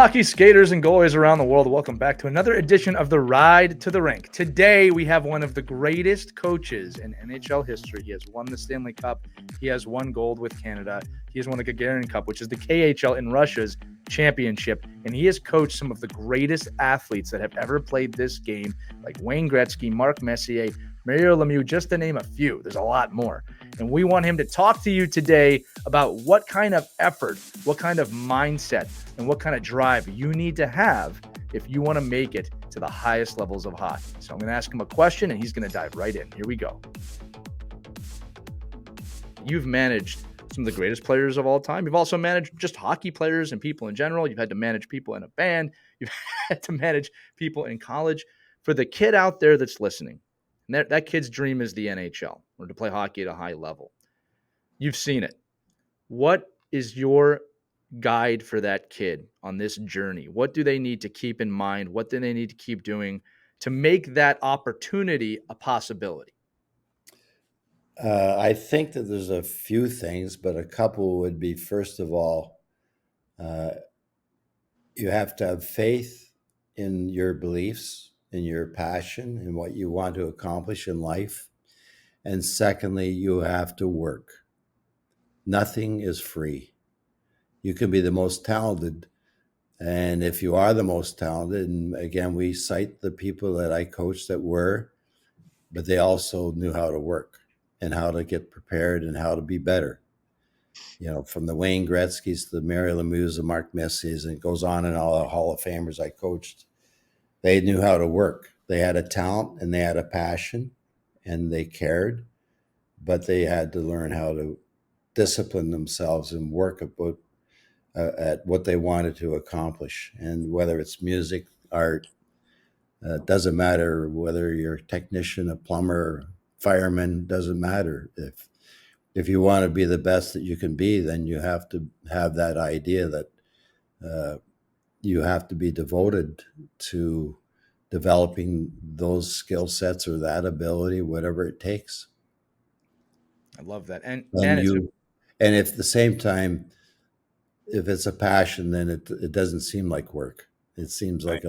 Hockey skaters and goalies around the world, welcome back to another edition of the Ride to the Rink. Today, we have one of the greatest coaches in NHL history. He has won the Stanley Cup. He has won gold with Canada. He has won the Gagarin Cup, which is the KHL in Russia's championship. And he has coached some of the greatest athletes that have ever played this game, like Wayne Gretzky, Mark Messier, Mario Lemieux, just to name a few. There's a lot more. And we want him to talk to you today about what kind of effort, what kind of mindset, and what kind of drive you need to have if you want to make it to the highest levels of hockey. So I'm going to ask him a question, and he's going to dive right in. Here we go. You've managed some of the greatest players of all time. You've also managed just hockey players and people in general. You've had to manage people in a band. You've had to manage people in college. For the kid out there that's listening, and that kid's dream is the NHL or to play hockey at a high level. You've seen it. What is your guide for that kid on this journey? What do they need to keep in mind? What do they need to keep doing to make that opportunity a possibility? I think that there's a few things, but a couple would be, first of all, you have to have faith in your beliefs, in your passion, in what you want to accomplish in life. And secondly, you have to work. Nothing is free. You can be the most talented. And if you are the most talented, and again, we cite the people that I coached that were, but they also knew how to work and how to get prepared and how to be better. You know, from the Wayne Gretzky's, the Mario Lemieux, the Mark Messiers, and it goes on, and all the Hall of Famers I coached. They knew how to work. They had a talent and they had a passion and they cared, but they had to learn how to discipline themselves and work at what they wanted to accomplish. And whether it's music, art, doesn't matter whether you're a technician, a plumber, fireman, doesn't matter. If you want to be the best that you can be, then you have to have that idea that you have to be devoted to developing those skill sets or that ability, whatever it takes. I love that. And if at the same time, if it's a passion, then it doesn't seem like work. It seems like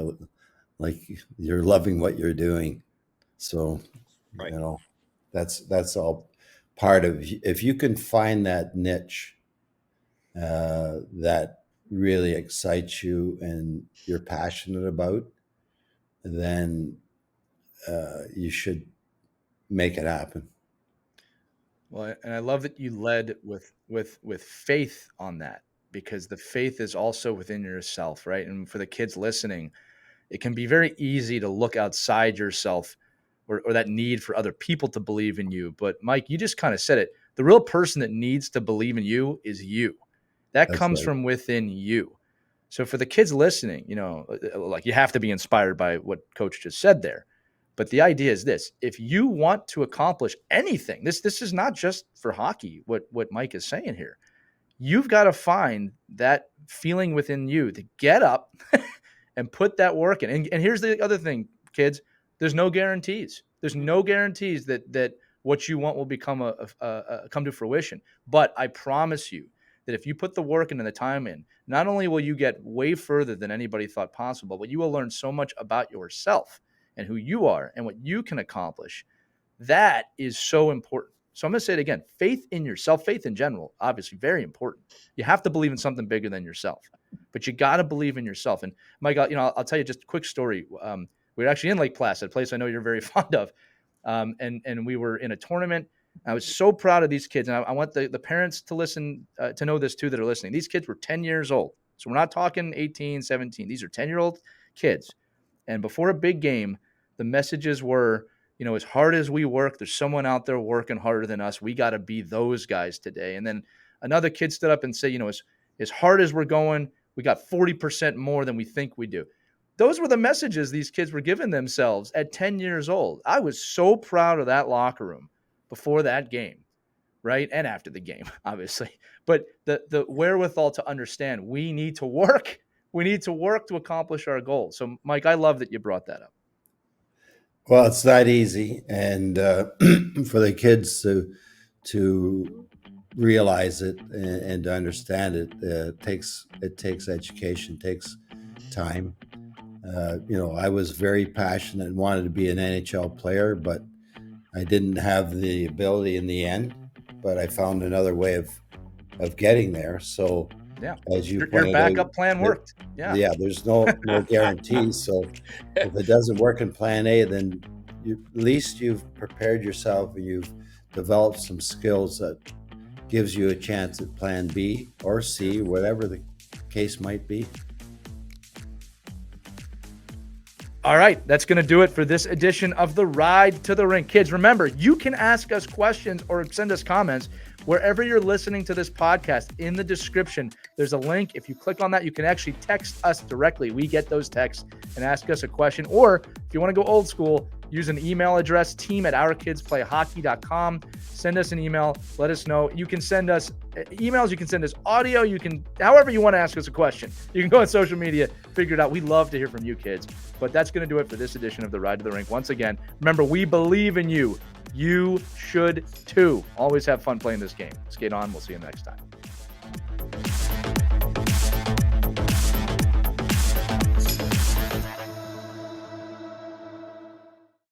you're loving what you're doing. So, right. That's all part of, if you can find that niche that really excites you and you're passionate about, then you should make it happen. Well, and I love that you led with faith on that, because the faith is also within yourself, right? And for the kids listening, it can be very easy to look outside yourself or that need for other people to believe in you. But Mike, you just kind of said it. The real person that needs to believe in you is you. That comes from within you. So for the kids listening, like, you have to be inspired by what Coach just said there. But the idea is this: if you want to accomplish anything, this is not just for hockey, what Mike is saying here. You've got to find that feeling within you to get up and put that work in. And here's the other thing, kids: there's no guarantees. There's no guarantees that what you want will become come to fruition. But I promise you that if you put the work in and the time in, not only will you get way further than anybody thought possible, but you will learn so much about yourself and who you are and what you can accomplish. That is so important. So I'm going to say it again: faith in yourself, faith in general, obviously very important. You have to believe in something bigger than yourself, but you got to believe in yourself. And Mike, I'll tell you just a quick story. We were actually in Lake Placid, a place I know you're very fond of. And we were in a tournament. I was so proud of these kids. And I want the parents to listen, to know this too, that are listening. These kids were 10 years old. So we're not talking 18, 17. These are 10-year-old kids. And before a big game, the messages were, as hard as we work, there's someone out there working harder than us. We got to be those guys today. And then another kid stood up and said, as hard as we're going, we got 40% more than we think we do. Those were the messages these kids were giving themselves at 10 years old. I was so proud of that locker room before that game, right? And after the game, obviously. But the wherewithal to understand we need to work. We need to work to accomplish our goals. So, Mike, I love that you brought that up. Well, it's not easy. And for the kids to realize it and to understand it, it takes education, takes time. I was very passionate and wanted to be an NHL player, but I didn't have the ability in the end. But I found another way of getting there. So, Yeah. as you Your pointed backup plan out, worked. Yeah. there's no guarantees. So, if it doesn't work in Plan A, then at least you've prepared yourself and you've developed some skills that gives you a chance at Plan B or C, whatever the case might be. All right, that's going to do it for this edition of the Ride to the Rink. Kids, remember, you can ask us questions or send us comments wherever you're listening to this podcast. In the description, there's a link. If you click on that, you can actually text us directly. We get those texts and ask us a question. Or if you want to go old school, use an email address, team@ourkidsplayhockey.com. Send us an email. Let us know. You can send us emails. You can send us audio. You can, however you want to ask us a question. You can go on social media, figure it out. We love to hear from you kids. But that's going to do it for this edition of the Ride to the Rink. Once again, remember, we believe in you. You should too. Always have fun playing this game. Skate on. We'll see you next time.